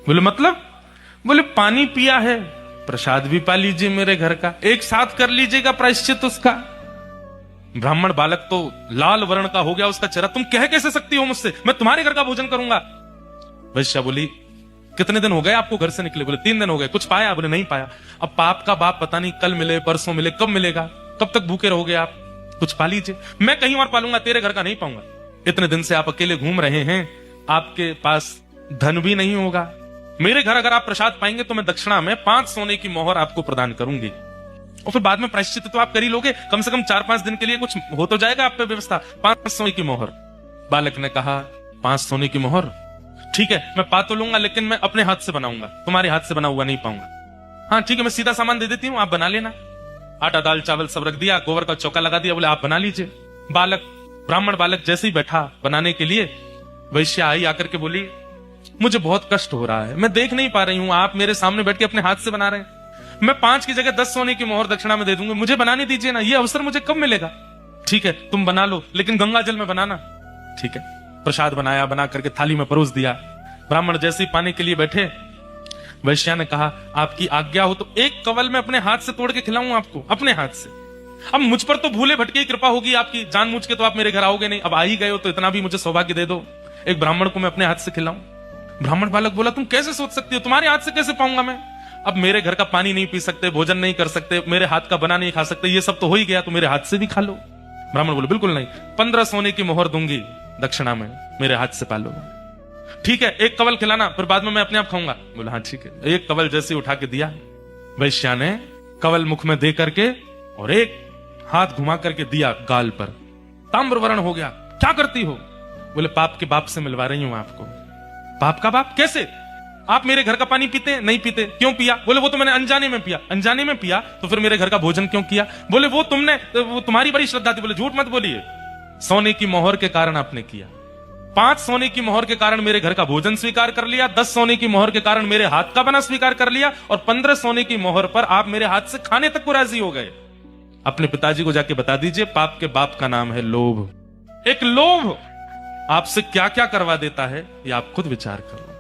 बोले मतलब? बोले पानी पिया है, प्रसाद भी पा लीजिए मेरे घर का, एक साथ कर लीजिएगा प्रायश्चित उसका। ब्राह्मण बालक तो लाल वर्ण का हो गया उसका चेहरा। तुम कह कैसे सकती हो मुझसे, मैं तुम्हारे घर का भोजन करूंगा। वैश्या बोली कितने दिन हो गए आपको घर से निकले? बोले 3 दिन हो गए। कुछ पाया? बोले नहीं पाया। अब पाप का बाप पता नहीं कल मिले परसों मिले, कब मिलेगा, कब तक भूखे रहोगे आप? कुछ पा लीजिए। मैं कहीं और पालूंगा, तेरे घर का नहीं पाऊंगा। इतने दिन से आप अकेले घूम रहे हैं, आपके पास धन भी नहीं होगा। मेरे घर अगर आप प्रसाद पाएंगे तो मैं दक्षिणा में 5 सोने की मोहर आपको प्रदान करूंगी, और फिर बाद में प्रायश्चित तो आप कर ही लोगे। कम से कम 4-5 दिन के लिए कुछ हो तो जाएगा आप पे व्यवस्था। 5 सोने की मोहर। बालक ने कहा 5 सोने की मोहर ठीक है, मैं पा तो लूंगा, लेकिन मैं अपने हाथ से बनाऊंगा, तुम्हारे हाथ से बना हुआ नहीं पाऊंगा। हाँ ठीक है, मैं सीधा सामान दे देती हूँ, आप बना लेना। आटा दाल चावल सब रख दिया, गोबर का चौका लगा दिया, बोले आप बना लीजिए। ब्राह्मण बालक जैसे ही बैठा बनाने के लिए, वैश्या आई आकर के बोली मुझे बहुत कष्ट हो रहा है, मैं देख नहीं पा रही हूं, आप मेरे सामने बैठ के अपने हाथ से बना रहे हैं। मैं 5 की जगह 10 सोने की मोहर दक्षिणा में दे दूंगी, मुझे बनाने दीजिए ना, ये अवसर मुझे कब मिलेगा? ठीक है तुम बना लो, लेकिन गंगा जल में बनाना। ठीक है। प्रसाद बनाया, बना करके थाली में परोस दिया। ब्राह्मण जैसे ही पाने के लिए बैठे, वैश्या ने कहा आपकी आज्ञा हो तो एक कवल में अपने हाथ से तोड़ के खिलाऊं आपको, अपने हाथ से। अब मुझ पर तो भूले भटके की कृपा होगी आपकी, जानबूझ के तो आप मेरे घर आओगे नहीं, अब आ ही गए हो तो इतना भी मुझे सौभाग्य दे दो, एक ब्राह्मण को मैं अपने हाथ से खिलाऊं। ब्राह्मण बालक बोला तुम कैसे सोच सकती हो, तुम्हारे हाथ से कैसे पाऊंगा मैं? अब मेरे घर का पानी नहीं पी सकते, भोजन नहीं कर सकते, मेरे हाथ का बना नहीं खा सकते, ये सब तो हो ही गया, तो मेरे हाथ से भी खा लो। ब्राह्मण बोले बिल्कुल नहीं, 15 सोने की मोहर दूंगी दक्षिणा में, मेरे हाथ से पालो। ठीक है, एक कवल खिलाना, फिर बाद में मैं अपने आप खाऊंगा। बोला हाँ ठीक है। एक कवल जैसे उठा के दिया, वैश्या ने कवल मुख में दे करके और एक हाथ घुमा करके दिया गाल पर, ताम्र वर्ण हो गया। क्या करती हो? बोले पाप के बाप से मिलवा रही हूं आपको। पाप का बाप कैसे? आप मेरे घर का पानी पीते हैं? नहीं पीते। क्यों पिया? बोले वो तो मैंने अनजाने में पिया। अनजाने में पिया तो फिर मेरे घर का भोजन क्यों किया? बोले वो तुम्हारी बड़ी श्रद्धा थी। बोले झूठ मत बोलिए, सोने की मोहर के कारण आपने किया। 5 सोने की मोहर के कारण मेरे घर का भोजन स्वीकार कर लिया, 10 सोने की मोहर के कारण मेरे हाथ का बना स्वीकार कर लिया, और 15 सोने की मोहर पर आप मेरे हाथ से खाने तक को राजी हो गए। अपने पिताजी को जाके बता दीजिए, पाप के बाप का नाम है लोभ। एक लोभ आपसे क्या क्या करवा देता है, ये आप खुद विचार करो।